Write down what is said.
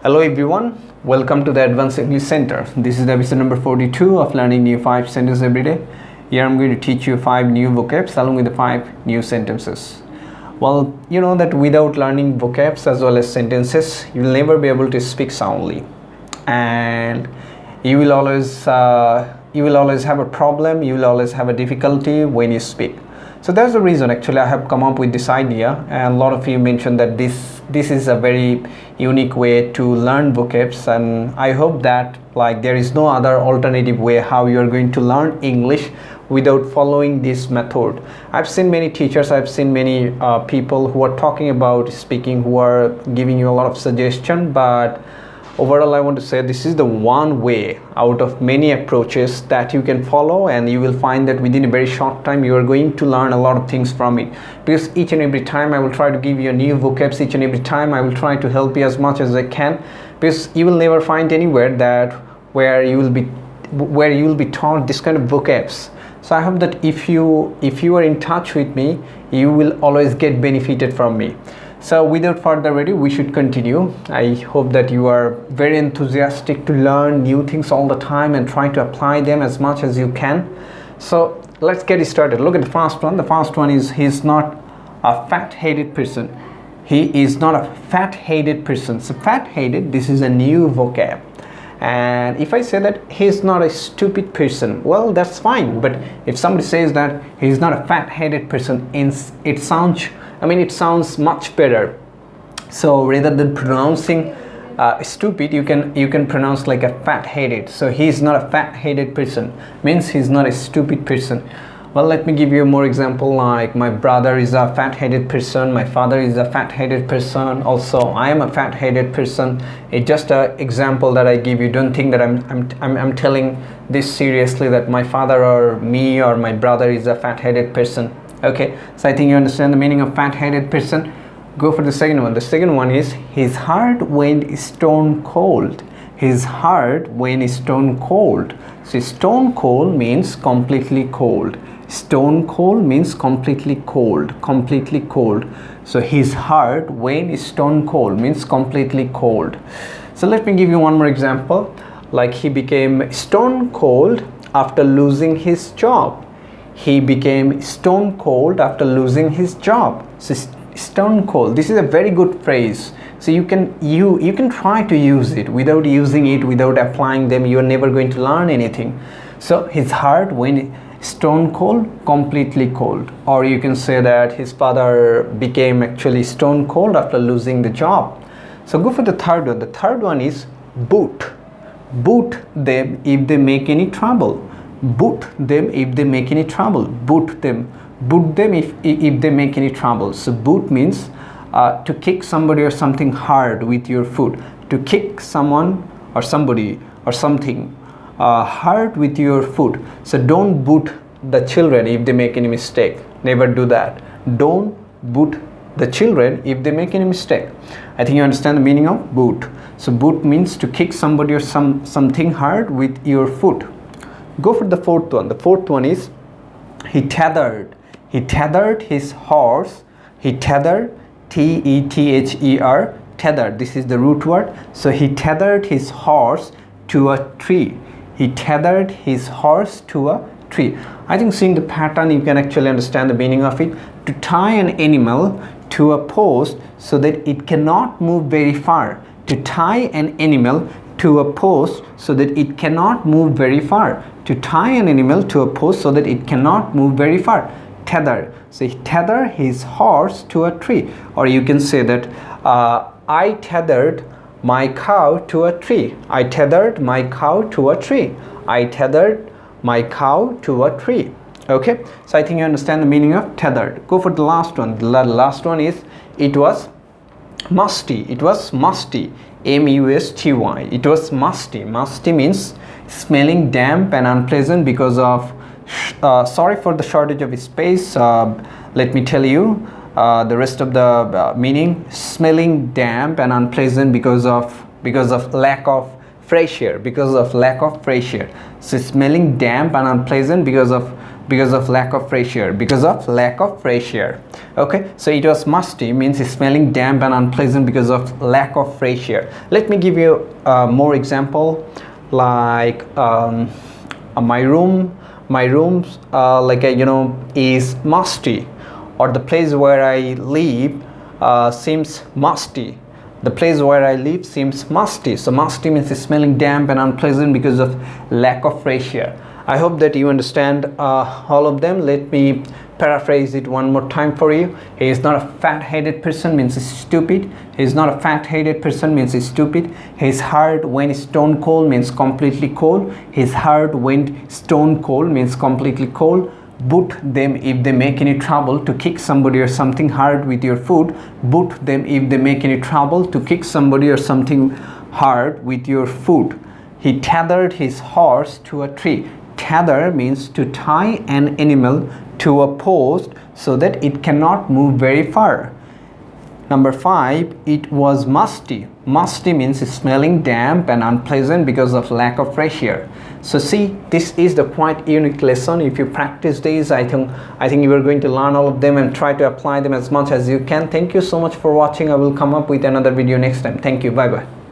Hello everyone, welcome to the Advanced English Center. This is the episode number 42 of learning new 5 sentences every day. Here I'm going to teach you 5 new vocabs along with the 5 new sentences. Well, you know that without learning vocabs as well as sentences, you will never be able to speak soundly, and you will always have a problem. You will always have a difficulty when you speak. So that's the reason actually I have come up with this idea, and a lot of you mentioned that this is a very unique way to learn vocabs, and I hope that there is no other alternative way how you are going to learn English without following this method. I've seen many teachers, I've seen many people who are talking about speaking, who are giving you a lot of suggestion, but overall I want to say this is the one way out of many approaches that you can follow, and you will find that within a very short time you are going to learn a lot of things from it, because each and every time I will try to give you a new vocabs. Each and every time I will try to help you as much as I can, because you will never find anywhere that where you will be taught this kind of vocabs. So I hope that if you are in touch with me, you will always get benefited from me. So without further ado, we should continue. I hope that you are very enthusiastic to learn new things all the time and try to apply them as much as you can. So let's get started. Look at the first one. The first one is he's not a fat-headed person. He is not a fat-headed person. So fat-headed, this is a new vocab. And if I say that he's not a stupid person, well, that's fine. But if somebody says that he's not a fat-headed person, it sounds much better. So rather than pronouncing stupid, you can pronounce like a fat-headed. So he's not a fat-headed person means he's not a stupid person. Well, let me give you more example, like my brother is a fat-headed person, my father is a fat-headed person, also I am a fat-headed person. It's just an example that I give you. Don't think that I'm telling this seriously, that my father or me or my brother is a fat-headed person. Okay, so I think you understand the meaning of fat-headed person. Go for the second one. The second one is his heart went stone cold. His heart went stone cold. So stone cold means completely cold. Stone cold means completely cold. Completely cold. So his heart went stone cold means completely cold. So let me give you one more example. Like he became stone cold after losing his job. He became stone cold after losing his job. So stone cold, this is a very good phrase. So you can try to use it. Without using it, without applying them, you are never going to learn anything. So his heart went stone cold, completely cold. Or you can say that his father became actually stone cold after losing the job. So go for the third one. The third one is boot. Boot them if they make any trouble. Boot them if they make any trouble. Boot them if they make any trouble. So boot means to kick somebody or something hard with your foot. To kick someone or somebody or something hard with your foot. So don't boot the children if they make any mistake. Never do that. Don't boot the children if they make any mistake. I think you understand the meaning of boot. So boot means to kick somebody or something hard with your foot. Go for the fourth one. The fourth one is he tethered. He tethered his horse. He tethered, T-E-T-H-E-R, tethered. This is the root word. So he tethered his horse to a tree. He tethered his horse to a tree. I think seeing the pattern, you can actually understand the meaning of it. To tie an animal to a post so that it cannot move very far. To tie an animal to a post so that it cannot move very far. To tie an animal to a post so that it cannot move very far. Tether. So he tethered his horse to a tree. Or you can say that I tethered my cow to a tree. I tethered my cow to a tree. I tethered my cow to a tree. Okay, so I think you understand the meaning of tethered. Go for the last one. The last one is it was musty. It was musty. M-U-S-T-Y. It was musty. Musty means smelling damp and unpleasant because of sorry for the shortage of space. Let me tell you the rest of the meaning. Smelling damp and unpleasant because of lack of fresh air. Because of lack of fresh air. So smelling damp and unpleasant because of because of lack of fresh air. Because of lack of fresh air. Okay, so it was musty means it's smelling damp and unpleasant because of lack of fresh air. Let me give you more example, like my room is musty, or the place where I live seems musty. The place where I live seems musty. So musty means it's smelling damp and unpleasant because of lack of fresh air. I hope that you understand all of them. Let me paraphrase it one more time for you. He is not a fat-headed person means he's stupid. He is not a fat-headed person means he's stupid. His heart when stone cold means completely cold. His heart when stone cold means completely cold. Boot them if they make any trouble. To kick somebody or something hard with your foot. Boot them if they make any trouble. To kick somebody or something hard with your foot. He tethered his horse to a tree. Tether means to tie an animal to a post so that it cannot move very far. Number 5, it was musty. Musty means smelling damp and unpleasant because of lack of fresh air. So see, this is the quite unique lesson. If you practice these, I think you are going to learn all of them and try to apply them as much as you can. Thank you so much for watching. I will come up with another video next time. Thank you. Bye bye.